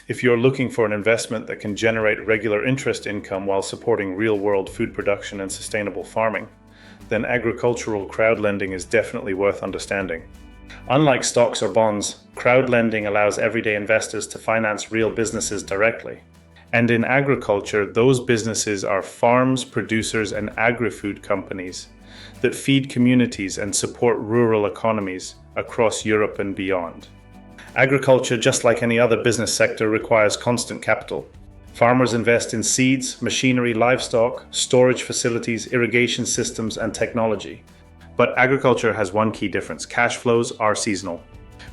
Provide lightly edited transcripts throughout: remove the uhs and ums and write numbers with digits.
If you're looking for an investment that can generate regular interest income while supporting real-world food production and sustainable farming, then agricultural crowdlending is definitely worth understanding. Unlike stocks or bonds, crowdlending allows everyday investors to finance real businesses directly. And in agriculture, those businesses are farms, producers, and agri-food companies that feed communities and support rural economies across Europe and beyond. Agriculture, just like any other business sector, requires constant capital. Farmers invest in seeds, machinery, livestock, storage facilities, irrigation systems, and technology. But agriculture has one key difference: cash flows are seasonal.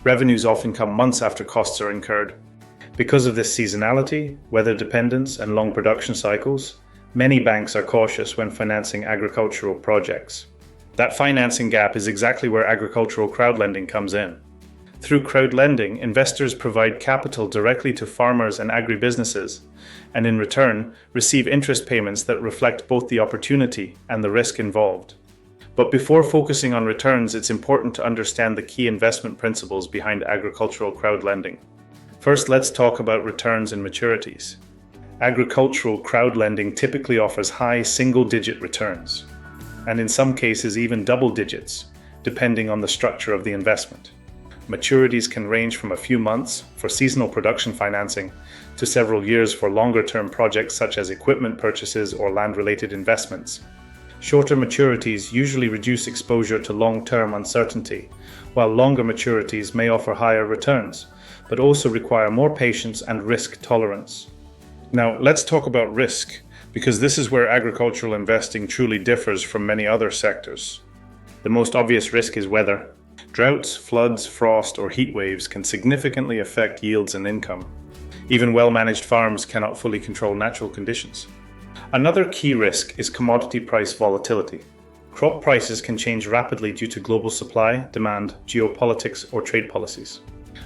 Revenues often come months after costs are incurred. Because of this seasonality, weather dependence, and long production cycles, many banks are cautious when financing agricultural projects. That financing gap is exactly where agricultural crowdlending comes in. Through crowdlending, investors provide capital directly to farmers and agribusinesses, and in return, receive interest payments that reflect both the opportunity and the risk involved. But before focusing on returns, it's important to understand the key investment principles behind agricultural crowdlending. First, let's talk about returns and maturities. Agricultural crowdlending typically offers high single-digit returns, and in some cases even double digits, depending on the structure of the investment. Maturities can range from a few months for seasonal production financing to several years for longer-term projects such as equipment purchases or land-related investments. Shorter maturities usually reduce exposure to long-term uncertainty, while longer maturities may offer higher returns, but also require more patience and risk tolerance. Now, let's talk about risk, because this is where agricultural investing truly differs from many other sectors. The most obvious risk is weather. Droughts, floods, frost, or heat waves can significantly affect yields and income. Even well-managed farms cannot fully control natural conditions. Another key risk is commodity price volatility. Crop prices can change rapidly due to global supply, demand, geopolitics, or trade policies.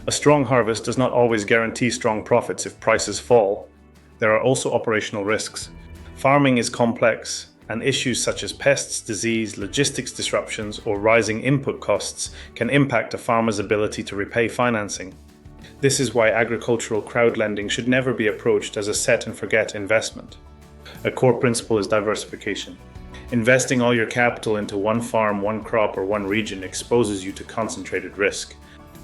A strong harvest does not always guarantee strong profits if prices fall. There are also operational risks. Farming is complex, and issues such as pests, disease, logistics disruptions, or rising input costs can impact a farmer's ability to repay financing. This is why agricultural crowdlending should never be approached as a set-and-forget investment. A core principle is diversification. Investing all your capital into one farm, one crop, or one region exposes you to concentrated risk.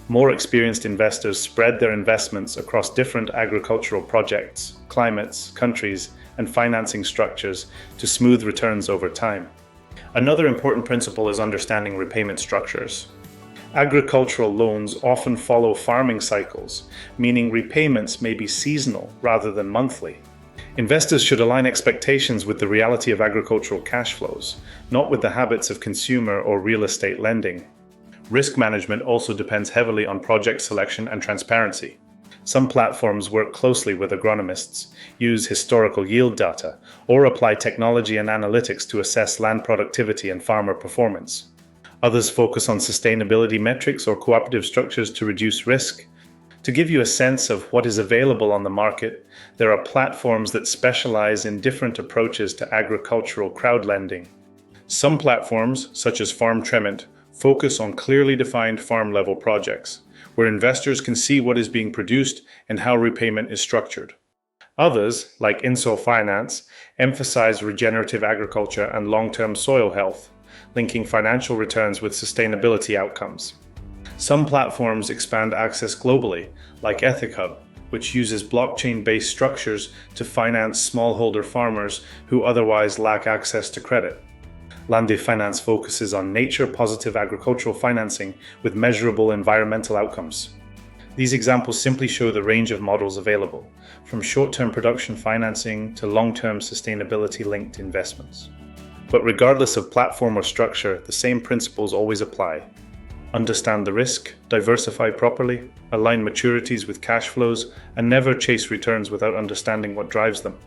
More experienced investors spread their investments across different agricultural projects, climates, countries, and financing structures to smooth returns over time. Another important principle is understanding repayment structures. Agricultural loans often follow farming cycles, meaning repayments may be seasonal rather than monthly. Investors should align expectations with the reality of agricultural cash flows, not with the habits of consumer or real estate lending. Risk management also depends heavily on project selection and transparency. Some platforms work closely with agronomists, use historical yield data, or apply technology and analytics to assess land productivity and farmer performance. Others focus on sustainability metrics or cooperative structures to reduce risk. To give you a sense of what is available on the market, there are platforms that specialize in different approaches to agricultural crowdlending. Some platforms, such as Farm Trement, focus on clearly defined farm-level projects, where investors can see what is being produced and how repayment is structured. Others, like Inso Finance, emphasize regenerative agriculture and long-term soil health, linking financial returns with sustainability outcomes. Some platforms expand access globally, like EthicHub, which uses blockchain-based structures to finance smallholder farmers who otherwise lack access to credit. Lande Finance focuses on nature-positive agricultural financing with measurable environmental outcomes. These examples simply show the range of models available, from short-term production financing to long-term sustainability-linked investments. But regardless of platform or structure, the same principles always apply. Understand the risk, diversify properly, align maturities with cash flows, and never chase returns without understanding what drives them.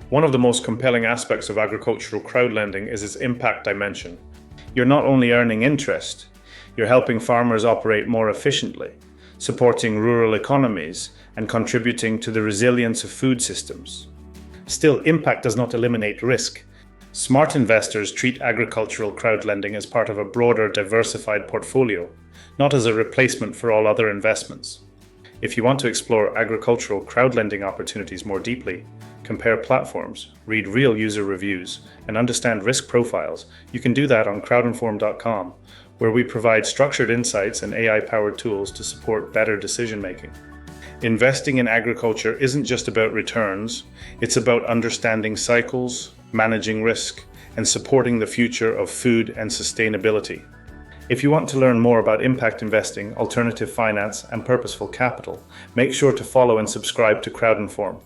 One of the most compelling aspects of agricultural crowdlending is its impact dimension. You're not only earning interest, you're helping farmers operate more efficiently, supporting rural economies, and contributing to the resilience of food systems. Still, impact does not eliminate risk. Smart investors treat agricultural crowdlending as part of a broader, diversified portfolio, not as a replacement for all other investments. If you want to explore agricultural crowdlending opportunities more deeply, compare platforms, read real user reviews, and understand risk profiles, you can do that on crowdinform.com, where we provide structured insights and AI-powered tools to support better decision-making. Investing in agriculture isn't just about returns, it's about understanding cycles, managing risk, and supporting the future of food and sustainability. If you want to learn more about impact investing, alternative finance, and purposeful capital, make sure to follow and subscribe to Crowdinform.